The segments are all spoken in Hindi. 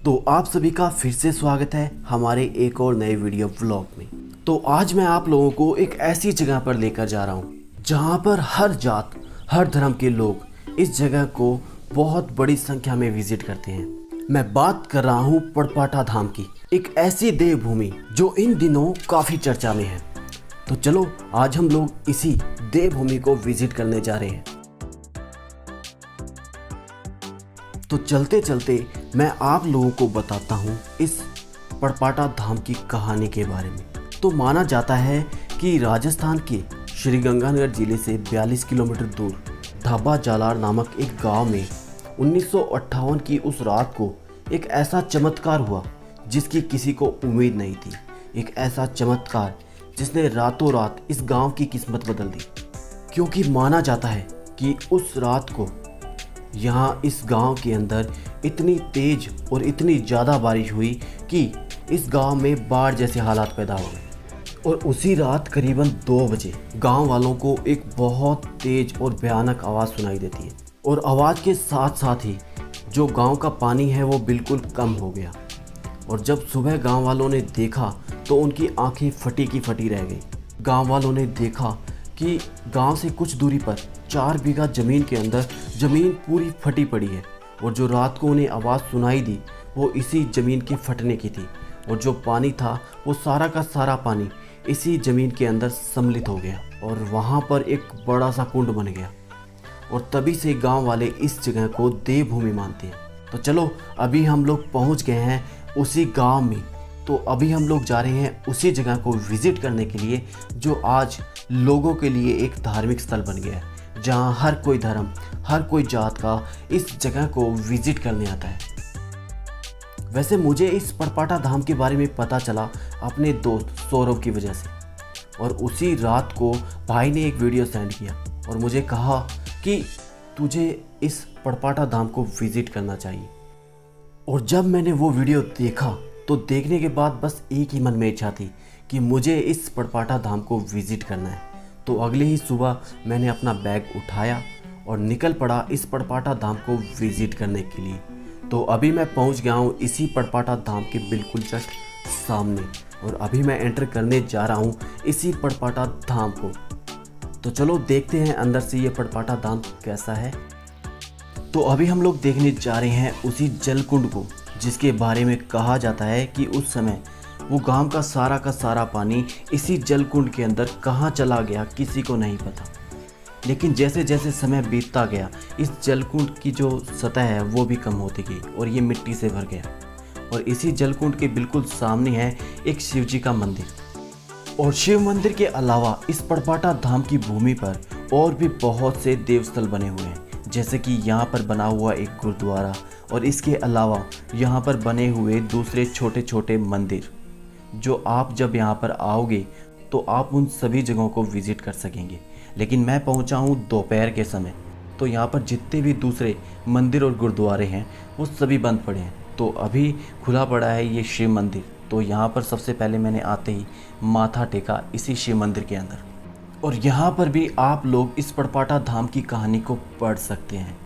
तो आप सभी का फिर से स्वागत है हमारे एक और नए वीडियो व्लॉग में। तो आज मैं आप लोगों को एक ऐसी जगह पर लेकर जा रहा हूँ जहाँ पर हर जात हर धर्म के लोग इस जगह को बहुत बड़ी संख्या में विजिट करते हैं। मैं बात कर रहा हूँ पड़पाटा धाम की, एक ऐसी देवभूमि जो इन दिनों काफ़ी चर्चा में है। तो चलो आज हम लोग इसी देवभूमि को विजिट करने जा रहे हैं। तो चलते चलते मैं आप लोगों को बताता हूँ इस पड़पाटा धाम की कहानी के बारे में। तो माना जाता है कि राजस्थान के श्रीगंगानगर जिले से 42 किलोमीटर दूर धाबा जालार नामक एक गांव में 1958 की उस रात को एक ऐसा चमत्कार हुआ जिसकी किसी को उम्मीद नहीं थी। एक ऐसा चमत्कार जिसने रातों रात इस गांव की किस्मत बदल दी, क्योंकि माना जाता है कि उस रात को यहाँ इस गांव के अंदर इतनी तेज और इतनी ज़्यादा बारिश हुई कि इस गांव में बाढ़ जैसे हालात पैदा हो गए। और उसी रात करीबन 2 बजे गांव वालों को एक बहुत तेज और भयानक आवाज़ सुनाई देती है, और आवाज़ के साथ साथ ही जो गांव का पानी है वो बिल्कुल कम हो गया। और जब सुबह गांव वालों ने देखा तो उनकी आंखें फटी की फटी रह गई। गांव वालों ने देखा कि गांव से कुछ दूरी पर 4 बीघा ज़मीन के अंदर ज़मीन पूरी फटी पड़ी है, और जो रात को उन्हें आवाज़ सुनाई दी वो इसी ज़मीन के फटने की थी। और जो पानी था वो सारा का सारा पानी इसी ज़मीन के अंदर सम्मिलित हो गया और वहाँ पर एक बड़ा सा कुंड बन गया। और तभी से गांव वाले इस जगह को देवभूमि मानते हैं। तो चलो अभी हम लोग पहुँच गए हैं उसी गाँव में। तो अभी हम लोग जा रहे हैं उसी जगह को विज़िट करने के लिए जो आज लोगों के लिए एक धार्मिक स्थल बन गया है, जहां हर कोई धर्म हर कोई जात का इस जगह को विज़िट करने आता है। वैसे मुझे इस पड़पाटा धाम के बारे में पता चला अपने दोस्त सौरभ की वजह से, और उसी रात को भाई ने एक वीडियो सेंड किया और मुझे कहा कि तुझे इस पड़पाटा धाम को विज़िट करना चाहिए। और जब मैंने वो वीडियो देखा तो देखने के बाद बस एक ही मन में इच्छा थी कि मुझे इस पड़पाटा धाम को विज़िट करना है। तो अगले ही सुबह मैंने अपना बैग उठाया और निकल पड़ा इस पड़पाटा धाम को विज़िट करने के लिए। तो अभी मैं पहुंच गया हूं इसी पड़पाटा धाम के बिल्कुल जस्ट सामने, और अभी मैं एंटर करने जा रहा हूं इसी पड़पाटा धाम को। तो चलो देखते हैं अंदर से ये पड़पाटा धाम कैसा है। तो अभी हम लोग देखने जा रहे हैं उसी जलकुंड को, जिसके बारे में कहा जाता है कि उस समय वो गांव का सारा पानी इसी जलकुंड के अंदर कहाँ चला गया किसी को नहीं पता। लेकिन जैसे जैसे समय बीतता गया इस जलकुंड की जो सतह है वो भी कम होती गई और ये मिट्टी से भर गया। और इसी जलकुंड के बिल्कुल सामने है एक शिव जी का मंदिर। और शिव मंदिर के अलावा इस पड़पाटा धाम की भूमि पर और भी बहुत से देवस्थल बने हुए हैं, जैसे कि यहाँ पर बना हुआ एक गुरुद्वारा, और इसके अलावा यहाँ पर बने हुए दूसरे छोटे छोटे मंदिर, जो आप जब यहाँ पर आओगे तो आप उन सभी जगहों को विज़िट कर सकेंगे। लेकिन मैं पहुँचा हूँ दोपहर के समय, तो यहाँ पर जितने भी दूसरे मंदिर और गुरुद्वारे हैं वो सभी बंद पड़े हैं। तो अभी खुला पड़ा है ये शिव मंदिर। तो यहाँ पर सबसे पहले मैंने आते ही माथा टेका इसी शिव मंदिर के अंदर, और यहाँ पर भी आप लोग इस पड़पाटा धाम की कहानी को पढ़ सकते हैं।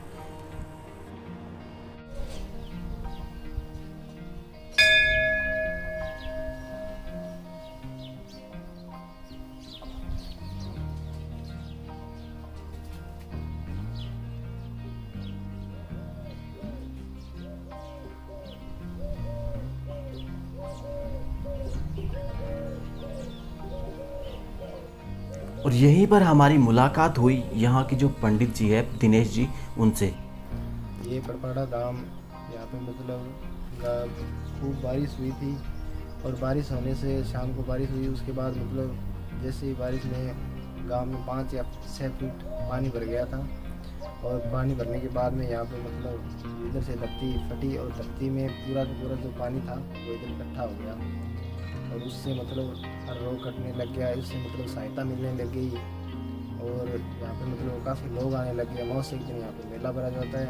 और यहीं पर हमारी मुलाकात हुई यहाँ की जो पंडित जी है दिनेश जी, उनसे। ये पड़पाटा धाम यहाँ पे मतलब खूब बारिश हुई थी, और बारिश होने से शाम को बारिश हुई। उसके बाद मतलब जैसे ही बारिश में गांव में 5 या 6 फीट पानी भर गया था, और पानी भरने के बाद में यहाँ पे मतलब इधर से धरती फटी, और धरती में पूरा का पूरा जो पानी था वो इधर इकट्ठा हो गया, और उससे मतलब हर रोग कटने लग गया। इससे मतलब सहायता मिलने लग गई, और यहाँ पे मतलब काफ़ी लोग आने लग गए। मास एक दिन यहाँ पे मेला भरा जाता है,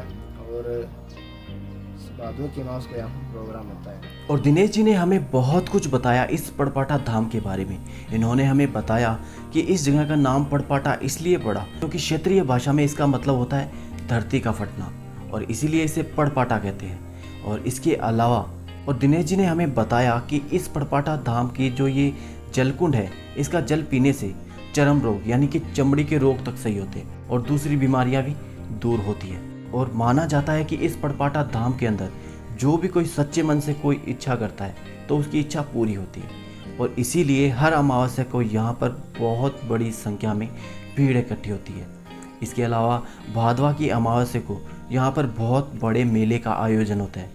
और भादों के मास को यहाँ पे प्रोग्राम होता है। और दिनेश जी ने हमें बहुत कुछ बताया इस पड़पाटा धाम के बारे में। इन्होंने हमें बताया कि इस जगह का नाम पड़पाटा इसलिए पड़ा क्योंकि क्षेत्रीय भाषा में इसका मतलब होता है धरती का फटना, और इसीलिए इसे पड़पाटा कहते हैं। और इसके अलावा और दिनेश जी ने हमें बताया कि इस पड़पाटा धाम की जो ये जलकुंड है, इसका जल पीने से चर्म रोग यानी कि चमड़ी के रोग तक सही होते हैं और दूसरी बीमारियां भी दूर होती है। और माना जाता है कि इस पड़पाटा धाम के अंदर जो भी कोई सच्चे मन से कोई इच्छा करता है तो उसकी इच्छा पूरी होती है। और इसीलिए हर अमावस्या को यहाँ पर बहुत बड़ी संख्या में भीड़ इकट्ठी होती है। इसके अलावा भादवा की अमावस्या को यहाँ पर बहुत बड़े मेले का आयोजन होता है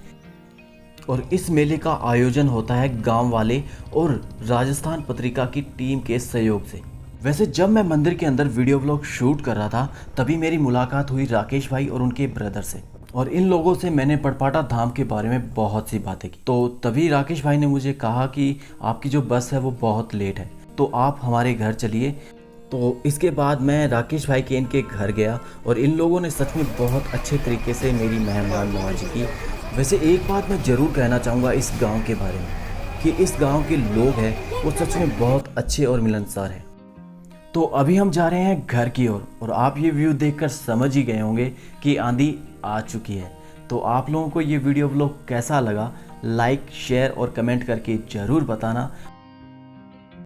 और इस मेले का आयोजन होता है गांव वाले और राजस्थान पत्रिका की टीम के सहयोग से। वैसे जब मैं मंदिर के अंदर वीडियो ब्लॉग शूट कर रहा था तभी मेरी मुलाकात हुई राकेश भाई और उनके ब्रदर से, और इन लोगों से मैंने पड़पाटा धाम के बारे में बहुत सी बातें की। तो तभी राकेश भाई ने मुझे कहा कि आपकी जो बस है वो बहुत लेट है, तो आप हमारे घर चलिए। तो इसके बाद मैं राकेश भाई के इनके घर गया और इन लोगों ने सच में बहुत अच्छे तरीके से मेरी मेहमान नवाजी की। वैसे एक बात मैं ज़रूर कहना चाहूँगा इस गांव के बारे में कि इस गांव के लोग हैं वो सच में बहुत अच्छे और मिलनसार हैं। तो अभी हम जा रहे हैं घर की ओर और आप ये व्यू देखकर समझ ही गए होंगे कि आंधी आ चुकी है। तो आप लोगों को ये वीडियो व्लॉग कैसा लगा, लाइक शेयर और कमेंट करके ज़रूर बताना।